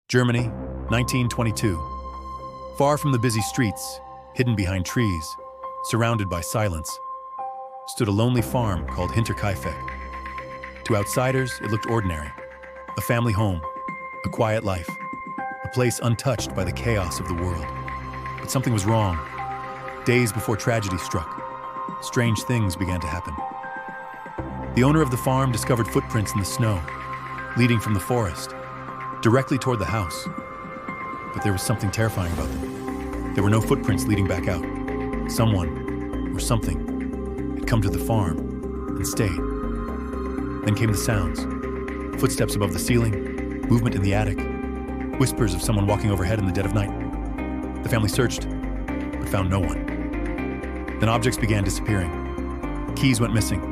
Germany, 1922. Far from the busy streets, hidden behind trees, surrounded by silence, stood a lonely farm called Hinterkaifeck. To outsiders, it looked ordinary. A family home, a quiet life, a place untouched by the chaos of the world. But something was wrong. Days before tragedy struck, strange things began to happen. The owner of the farm discovered footprints in the snow, leading from the forest, directly toward the house. But there was something terrifying about them. There were no footprints leading back out. Someone, or something, had come to the farm and stayed. Then came the sounds. Footsteps above the ceiling, movement in the attic, whispers of someone walking overhead in the dead of night. The family searched, but found no one. Then objects began disappearing. Keys went missing.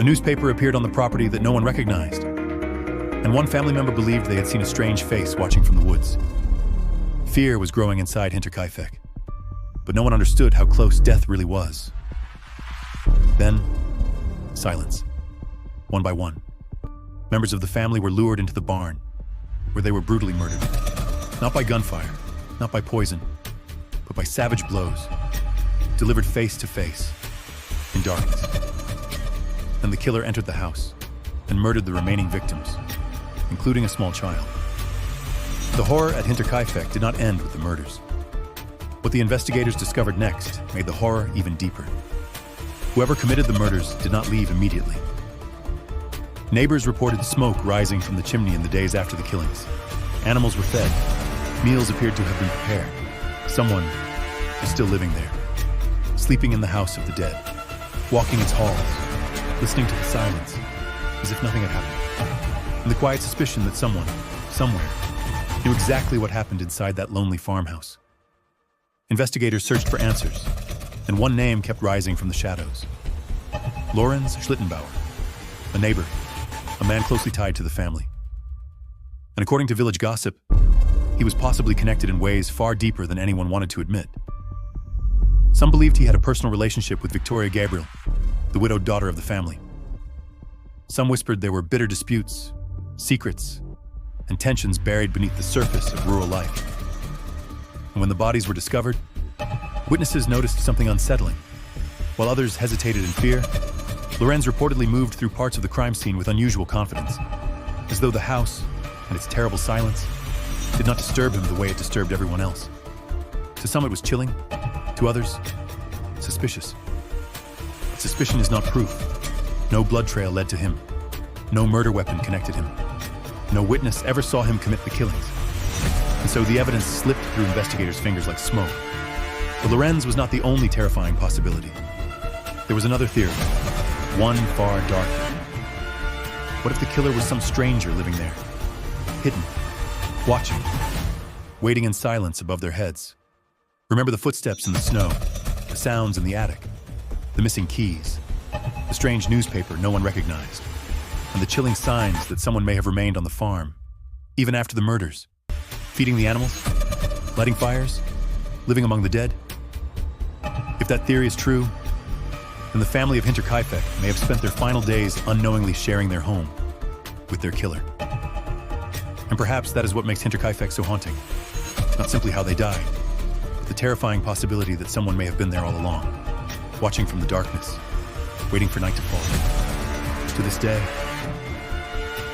A newspaper appeared on the property that no one recognized. And one family member believed they had seen a strange face watching from the woods. Fear was growing inside Hinterkaifeck, but no one understood how close death really was. Then, silence. One by one, members of the family were lured into the barn, where they were brutally murdered. Not by gunfire, not by poison, but by savage blows, delivered face to face, in darkness. Then the killer entered the house and murdered the remaining victims, including a small child. The horror at Hinterkaifeck did not end with the murders. What the investigators discovered next made the horror even deeper. Whoever committed the murders did not leave immediately. Neighbors reported smoke rising from the chimney in the days after the killings. Animals were fed. Meals appeared to have been prepared. Someone was still living there, sleeping in the house of the dead, walking its halls, listening to the silence, as if nothing had happened. And the quiet suspicion that someone, somewhere, knew exactly what happened inside that lonely farmhouse. Investigators searched for answers, and one name kept rising from the shadows. Lorenz Schlittenbauer, a neighbor, a man closely tied to the family. And according to village gossip, he was possibly connected in ways far deeper than anyone wanted to admit. Some believed he had a personal relationship with Victoria Gabriel, the widowed daughter of the family. Some whispered there were bitter disputes, secrets, and tensions buried beneath the surface of rural life. And when the bodies were discovered, witnesses noticed something unsettling. While others hesitated in fear, Lorenz reportedly moved through parts of the crime scene with unusual confidence, as though the house and its terrible silence did not disturb him the way it disturbed everyone else. To some it was chilling, to others, suspicious. But suspicion is not proof. No blood trail led to him. No murder weapon connected him. No witness ever saw him commit the killings. And so the evidence slipped through investigators' fingers like smoke. But Lorenz was not the only terrifying possibility. There was another theory, one far darker. What if the killer was some stranger living there, hidden, watching, waiting in silence above their heads? Remember the footsteps in the snow, the sounds in the attic, the missing keys, the strange newspaper no one recognized, and the chilling signs that someone may have remained on the farm, even after the murders, feeding the animals, lighting fires, living among the dead. If that theory is true, then the family of Hinterkaifeck may have spent their final days unknowingly sharing their home with their killer. And perhaps that is what makes Hinterkaifeck so haunting. Not simply how they died, but the terrifying possibility that someone may have been there all along, watching from the darkness, waiting for night to fall. To this day,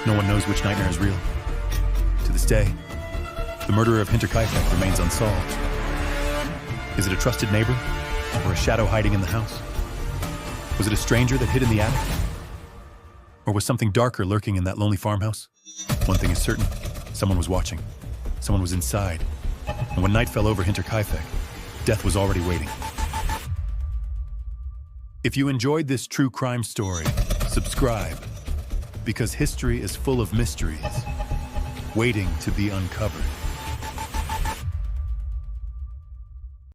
no one knows which nightmare is real. To this day, the murderer of Hinterkaifeck remains unsolved. Is it a trusted neighbor, or a shadow hiding in the house? Was it a stranger that hid in the attic? Or was something darker lurking in that lonely farmhouse? One thing is certain, someone was watching. Someone was inside. And when night fell over Hinterkaifeck, death was already waiting. If you enjoyed this true crime story, subscribe, because history is full of mysteries waiting to be uncovered.